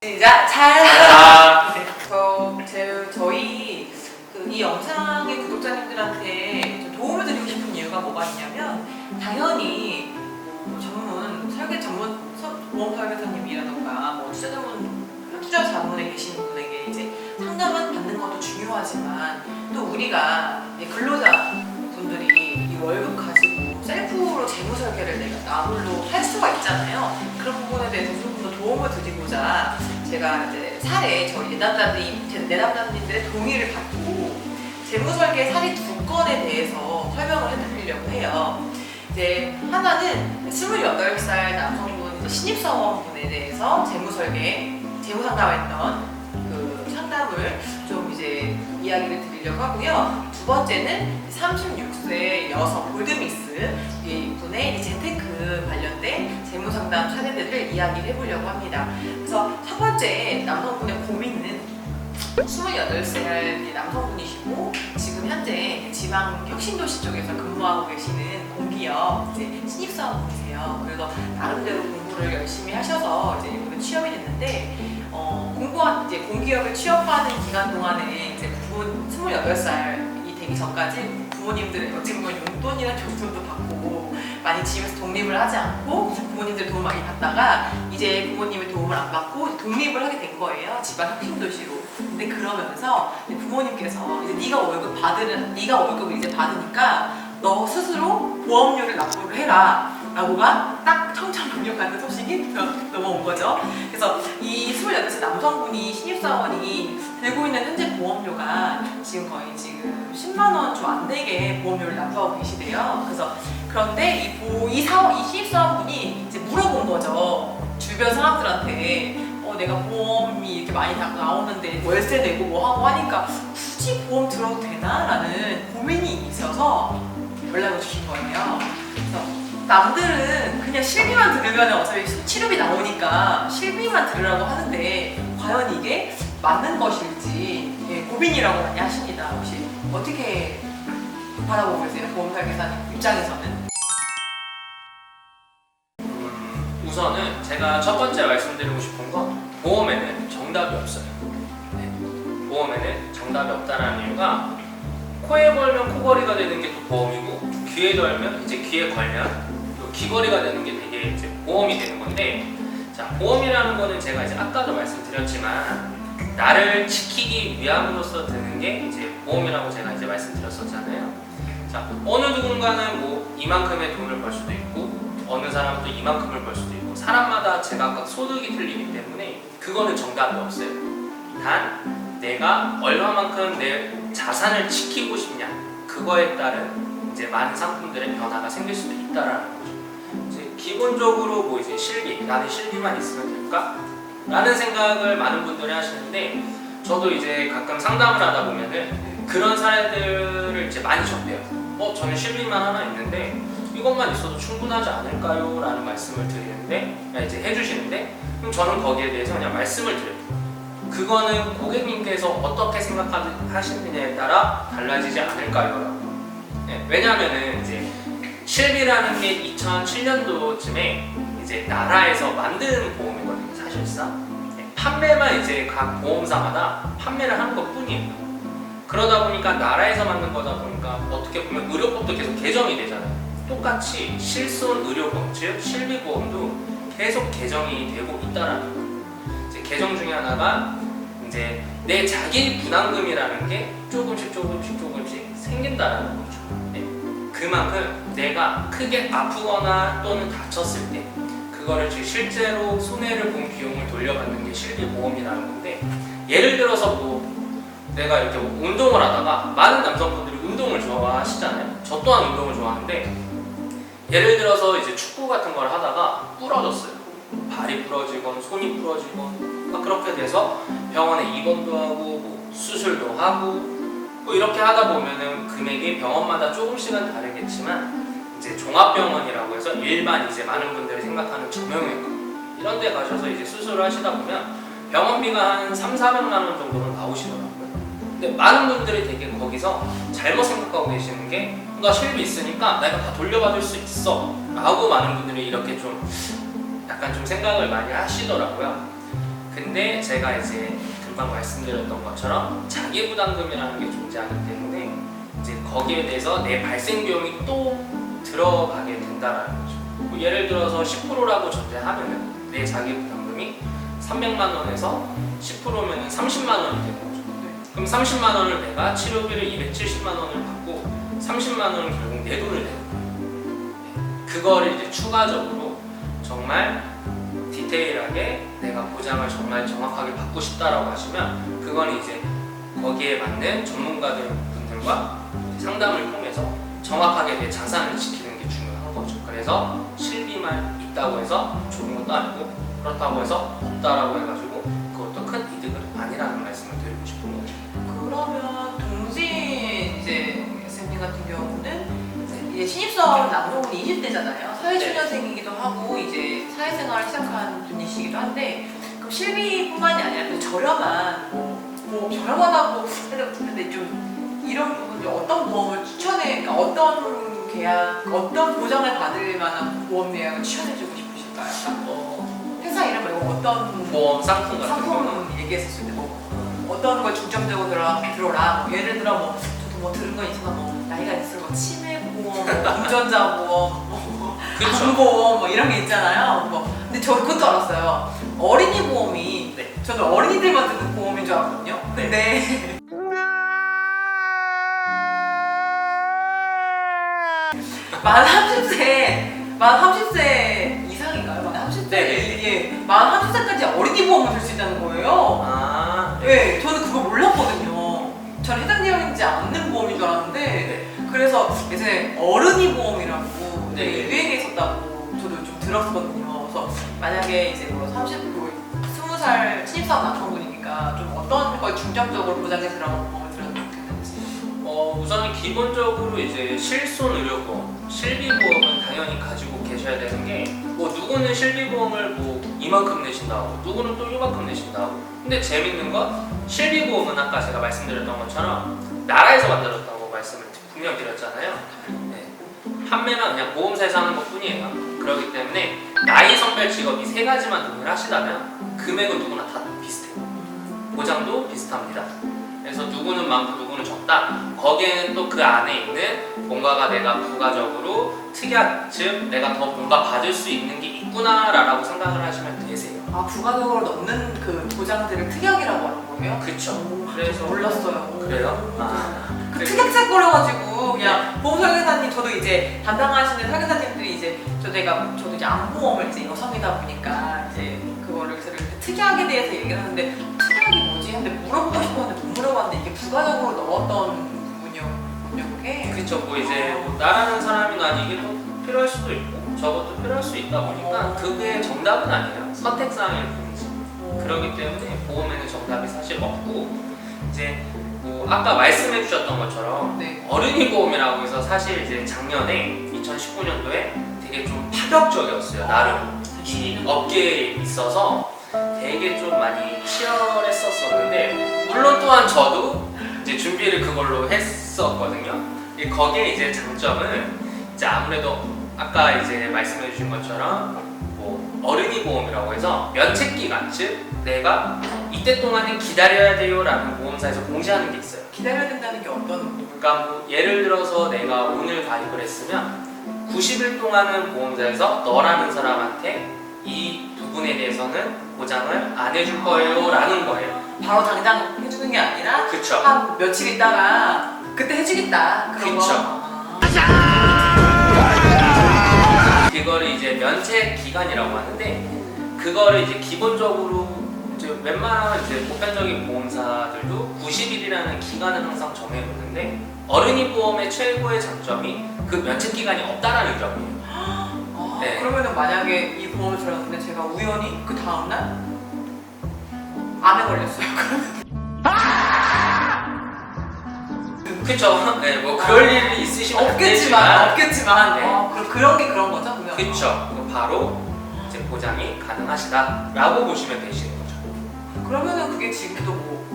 시작! 잘! 저희 이 영상의 구독자님들한테 좀 도움을 드리고 싶은 이유가 뭐가 있냐면, 당연히 보험 설계사님이라던가 투자 자문에 계신 분에게 이제 상담을 받는 것도 중요하지만, 또 우리가 근로자분들이 이 월급 가지고 셀프로 재무 설계를 내가 나홀로 할 수가 있잖아요. 그런 부분에 대해서 조금 더 도움을 드리고자 제가 이제 저희 내담자님들의 동의를 받고 재무 설계 사례 2건에 대해서 설명을 해드리려고 해요. 이제 하나는 28살 남성분 신입사원분에 대해서 재무 상담했던 그 상담을 좀 이제 이야기를 드리려고 하고요. 두 번째는 36세 여성 골드미스 분의 재테크 관련된 재무 상담 사례들을 이야기를 해보려고 합니다. 그래서 첫 번째 남성분의 고민은 28살 남성분이시고 지금 현재 지방 혁신도시 쪽에서 근무하고 계시는 공기업 신입사원분이세요. 그래서 나름대로 공부를 열심히 하셔서 이제 이번에 취업이 됐는데 공기업에 취업하는 기간 동안에 이제 28살이 되기 전까지 부모님들의 어찌 보면 용돈이나 조돈도 받고 많이 집에서 독립을 하지 않고 부모님들 도움 많이 받다가 이제 부모님의 도움을 안 받고 독립을 하게 된 거예요. 지방 혁신도시로. 근데 그러면서 부모님께서 이제 네가 월급을 이제 받으니까 너 스스로 보험료를 납부를 해라 라고가 딱 청천벽력하는 소식이 넘어온 거죠. 그래서 이 28살 남성분이 신입사원이 들고 있는 현재 보험료가 거의 10만 원 좀 안 되게 보험료를 납부하고 계시대요. 그런데 이 신입사원분이 이제 물어본 거죠. 주변 사람들한테 내가 보험이 이렇게 많이 나오는데 월세 내고 뭐 하고 하니까 굳이 보험 들어도 되나? 라는 고민이 있어서 연락을 주신 거예요. 그래서 남들은 그냥 실비만 들으면 어차피 치료비 나오니까 실비만 들으라고 하는데 과연 이게 맞는 것일지 고민이라고 많이 하십니다. 혹시 어떻게 바라보고 계세요? 보험 설계사님 입장에서는? 우선은 제가 첫 번째 말씀드리고 싶은 건 보험에는 정답이 없어요. 보험에는 정답이 없다는 이유가 코에 걸면 코걸이가 되는 게 또 보험이고 귀에 걸면 이제 귀에 걸면 또 귀걸이가 되는 게 되게 이제 보험이 되는 건데, 자, 보험이라는 거는 제가 이제 아까도 말씀드렸지만 나를 지키기 위함으로써 드는 게 이제 보험이라고 제가 이제 말씀드렸었잖아요. 자, 어느 누군가는 뭐 이만큼의 돈을 벌 수도 있고 어느 사람은 또 이만큼을 벌 수도 있고 사람마다 제각각 소득이 틀리기 때문에 그거는 정답이 없어요. 단 내가 얼마만큼 내 자산을 지키고 싶냐 그거에 따른 이제 많은 상품들의 변화가 생길 수도 있다라는 거죠. 이제 기본적으로 뭐 이제 나는 실비만 있으면 될까? 라는 생각을 많은 분들이 하시는데, 저도 이제 가끔 상담을 하다 보면은 그런 사례들을 이제 많이 접해요. 저는 실비만 하나 있는데 이것만 있어도 충분하지 않을까요? 라는 말씀을 드리는데, 이제 해주시는데, 그럼 저는 거기에 대해서 그냥 말씀을 드려요. 그거는 고객님께서 어떻게 생각하시느냐에 따라 달라지지 않을까요? 라고. 왜냐면은 이제 실비라는 게 2007년도쯤에 이제 나라에서 만든 보험이거든요, 사실상. 판매만 이제 각 보험사마다 판매를 하는 것 뿐이에요. 그러다 보니까 나라에서 만든 거다 보니까 어떻게 보면 의료법도 계속 개정이 되잖아요. 똑같이 실손 의료보험, 즉 실비보험도 계속 개정이 되고 있다라는 거예요. 이제 개정 중에 하나가 이제 내 자기 분담금이라는 게 조금씩 생긴다라는 거죠. 그만큼 내가 크게 아프거나 또는 다쳤을 때 그거를 실제로 손해를 본 비용을 돌려받는 게 실비보험이라는 건데, 예를 들어서 내가 이렇게 운동을 하다가 많은 남성분들이 운동을 좋아하시잖아요. 저 또한 운동을 좋아하는데, 예를 들어서 이제 축구 같은 걸 하다가 부러졌어요. 발이 부러지건 손이 부러지건 그렇게 돼서 병원에 입원도 하고 수술도 하고 이렇게 하다 보면은 금액이 병원마다 조금씩은 다르겠지만 이제 종합병원이라고 해서 일반 이제 많은 분들이 생각하는 정형외과 이런 데 가셔서 이제 수술을 하시다 보면 병원비가 한 300~400만 원 정도는 나오시더라고요. 근데 많은 분들이 되게 거기서 잘못 생각하고 계시는 게, 나 실비 있으니까 내가 다 돌려받을 수 있어 라고 많은 분들이 이렇게 좀 약간 좀 생각을 많이 하시더라고요. 근데 제가 이제 금방 말씀드렸던 것처럼 자기부담금이라는 게 존재하기 때문에 이제 거기에 대해서 내 발생 비용이 또 들어가게 된다라는 거죠. 뭐 예를 들어서 10%라고 전제하면은 내 자기부담금이 300만 원에서 10%면 30만 원이 되는 거죠. 그럼 30만 원을 내가 치료비를 270만 원을 받고 30만 원은 결국 내 돈을 내는 거예요. 그거를 이제 추가적으로 정말 디테일하게 내가 보장을 정말 정확하게 받고 싶다라고 하시면 그건 이제 거기에 맞는 전문가들과 상담을 통해서 정확하게 내 자산을 지키는 게 중요한 거죠. 그래서 실비만 있다고 해서 좋은 것도 아니고 그렇다고 해서 없다라고 해가지고 그것도 큰 이득은 아니라는 말씀을 드리고 싶은 거죠. 그러면 동진 이제 SM님 같은 경우는 이제 신입사원 남성분이 20대잖아요. 사회초년생이기도 하고 이제 사회생활을 시작한 분이시기도 한데 그럼 실비뿐만이 아니라 또 저렴한 뭐 저렴하다고 근데 좀 이런 부분 어떤 보험을 추천해? 그러니까 어떤 계약, 어떤 보장을 받을 만한 보험 내역을 추천해주고 싶으실까요? 회사 이름 말고 어떤 보험 상품 같은 거. 상품 얘기했었을 때 어떤 걸 중점적으로 들어라. 뭐 예를 들어 저도 뭐 들은 건 있지만 나이가 있을 치매 보험, 운전자 보험, 장보험 뭐 이런 게 있잖아요. 근데 저 그것도 알았어요. 어린이 보험이 저는 어린이들만 드는 보험인 줄 알았거든요. 근데 만 30세 이상인가요? 만 30세? 예, 만 30세까지 어린이 보험을 들 수 있다는 거예요. 네, 저는 그거 몰랐거든요. 전 해당되어있지 않는 보험인 줄 알았는데 그래서 예전에 어른이 보험이라고 되게 유행했었다고 저도 좀 들었거든요. 그래서 만약에 이제 뭐 20살 신입사원 남성분이니까 좀 어떤 걸 중점적으로 보장해 들어가는 보험을 들어도 좋겠는지. 우선 기본적으로 이제 실손의료보험, 실비보험은 당연히 가지고 계셔야 되는 게 뭐 누구는 실비보험을 뭐 이만큼 내신다고 누구는 또 이만큼 내신다고 근데 재밌는 건 실비보험은 아까 제가 말씀드렸던 것처럼 나라에서 만들었다고 말씀을 분명 드렸잖아요. 판매는 그냥 보험사에서 하는 것 뿐이에요. 그렇기 때문에 나이, 성별, 직업 이 세 가지만 동일하시다면 하시다면 금액은 누구나 다 비슷해요. 보장도 비슷합니다. 그래서 누구는 많고 누구는 적다. 거기에는 또 그 안에 있는 뭔가가 내가 부가적으로 특이한, 즉 내가 더 뭔가 받을 수 있는 게 있구나라고 생각을 하시면 되세요. 부가적으로 넣는 그 보장들을 특약이라고 하는 거예요? 그쵸. 그래서 몰랐어요. 그래요? 그 특약세 거려가지고 그냥 보험 설계사님 저도 이제 담당하시는 설계사님들이 이제 저도 이제 암보험을 이제 여성이다 보니까 이제 그거를 특약에 대해서 얘기를 하는데 특약이 뭐지? 근데 물어보고 싶었는데 못 물어봤는데 이게 부가적으로 넣었던 부분이요 그게? 그쵸. 뭐 이제 뭐 나라는 사람이 이게 또 필요할 수도 있고 저것도 필요할 수 있다 보니까 그게 정답은 아니에요. 선택사항일 뿐이지. 그렇기 때문에 보험에는 정답이 사실 없고 이제 뭐 아까 말씀해 주셨던 것처럼 어른이 보험이라고 해서 사실 이제 작년에 2019년도에 되게 좀 파격적이었어요. 나름 이 업계에 있어서 되게 좀 많이 치열했었었는데 물론 또한 저도 이제 준비를 그걸로 했었거든요. 거기에 이제 장점은 이제 아무래도 아까 이제 말씀해 주신 것처럼 뭐 어른이 보험이라고 해서 면책 기간, 즉 내가 이때 동안은 기다려야 돼요라는 보험사에서 공지하는 게 있어요. 기다려야 된다는 게 어떤? 그러니까 뭐 예를 들어서 내가 오늘 가입을 했으면 90일 동안은 보험사에서 너라는 사람한테 이 부분에 대해서는 보장을 안 해줄 거예요 라는 거예요. 바로 당장 해주는 게 아니라 그쵸. 한 며칠 있다가 그때 해주겠다 그런 그쵸. 거. 그거를 이제 면책 기간이라고 하는데 그거를 이제 기본적으로 이제 웬만한 이제 보편적인 보험사들도 90일이라는 기간을 항상 정해놓는데 어른이 보험의 최고의 장점이 그 면책 기간이 없다라는 점이에요. 네. 그러면은 만약에 이 보험을 들었는데 제가 우연히 그 다음날 암에 걸렸어요. 그쵸. 네, 뭐 그럴 일이 있으시면 안 없겠지만 네. 그런 게 그런 거죠, 그러면. 그쵸. 바로 이제 보장이 가능하시다라고 보시면 되시는 거죠. 그러면은 그게 지금도 뭐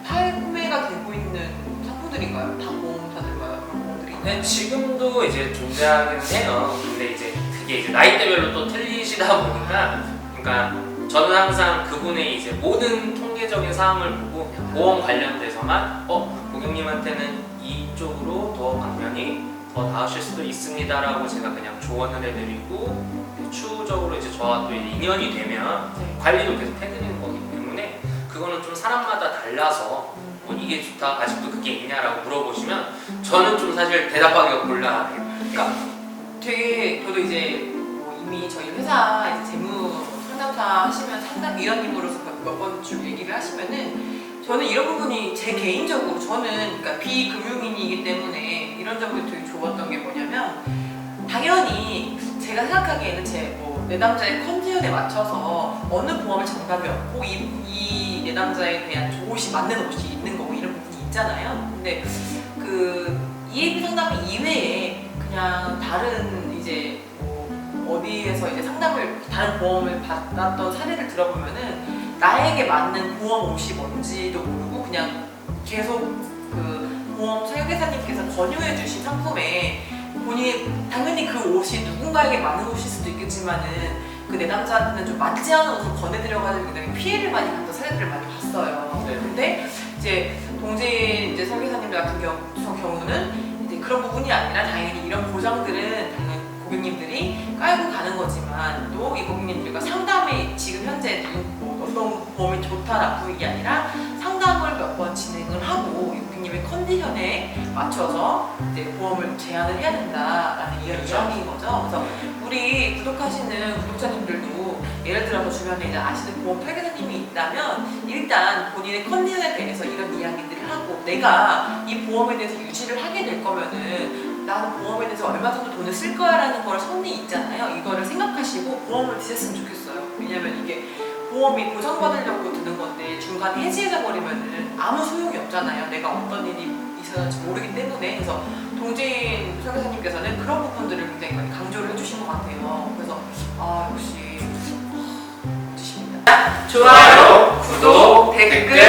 판매가 되고 있는 상품들인가요? 다 보험사들마다 그런 보험들이? 네, 지금도 이제 존재하긴 해요. 근데 이제 그게 이제 나이대별로 또 틀리시다 보니까, 그러니까 저는 항상 그분의 이제 모든 통계적인 사항을 보고 보험 관련돼서만 고객님한테는 이쪽으로 더 방면이 더 나으실 수도 있습니다라고 제가 그냥 조언을 해드리고 추후적으로 이제 저와 또 인연이 되면 관리도 계속 해드리는 거기 때문에 그거는 좀 사람마다 달라서 뭐 이게 좋다 아직도 그게 있냐라고 물어보시면 저는 좀 사실 대답하기가 곤란해요. 그러니까 되게 저도 이제 뭐 이미 저희 회사 이제 재무 상담사 하시면 상담위원님으로서 몇 번 쭉 얘기를 하시면은 저는 이런 부분이 제 개인적으로 저는 그러니까 비금융인이기 때문에 이런 점이 되게 좋았던 게 뭐냐면 당연히 제가 생각하기에는 제 뭐 내담자의 컨디션에 맞춰서 어느 보험을 정답이 없고 이 내담자에 대한 옷이 맞는 옷이 있는 거고 이런 부분이 있잖아요. 근데 그 EAP 상담 이외에 그냥 다른 이제 뭐 어디에서 이제 상담을 다른 보험을 받았던 사례를 들어보면은 나에게 맞는 보험 옷이 뭔지도 모르고 그냥 계속 그 보험 설계사님께서 권유해 주신 상품에 본인이 당연히 그 옷이 누군가에게 맞는 옷일 수도 있겠지만은 그 내담자한테는 좀 맞지 않은 옷을 권해드려가지고 굉장히 피해를 많이 봤던 사례들을 많이 봤어요. 네. 근데 이제 동진 이제 설계사님들 같은 경우는 이제 그런 부분이 아니라 당연히 이런 보장들은 당연히 고객님들이 깔고 가는 거지만 또 이 고객님들과 상담이 지금 현재 뭐 어떤 보험이 좋다 나쁘기 아니라 상담을 몇 번 진행을 하고 이 고객님의 컨디션에 맞춰서 이제 보험을 제안을 해야 된다라는 이야기인 거죠. 그래서 우리 구독하시는 구독자님들도 예를 들어서 주변에 이제 아시는 보험 설계사님이 있다면 일단 본인의 컨디션에 대해서 이런 이야기들을 하고 내가 이 보험에 대해서 유지를 하게 될 거면은 나는 보험에 대해서 얼마 정도 돈을 쓸 거야라는 걸 선이 있잖아요. 이거를 생각하시고 보험을 드셨으면 좋겠어요. 왜냐면 이게 보험이 보장받으려고 드는 건데 중간에 해지해져 버리면은 아무 소용이 없잖아요. 내가 어떤 일이 있었는지 모르기 때문에. 그래서 동진 설계사님께서는 그런 부분들을 굉장히 많이 강조를 해주신 것 같아요. 그래서 역시 멋지십니다. 좋아요, 구독, 댓글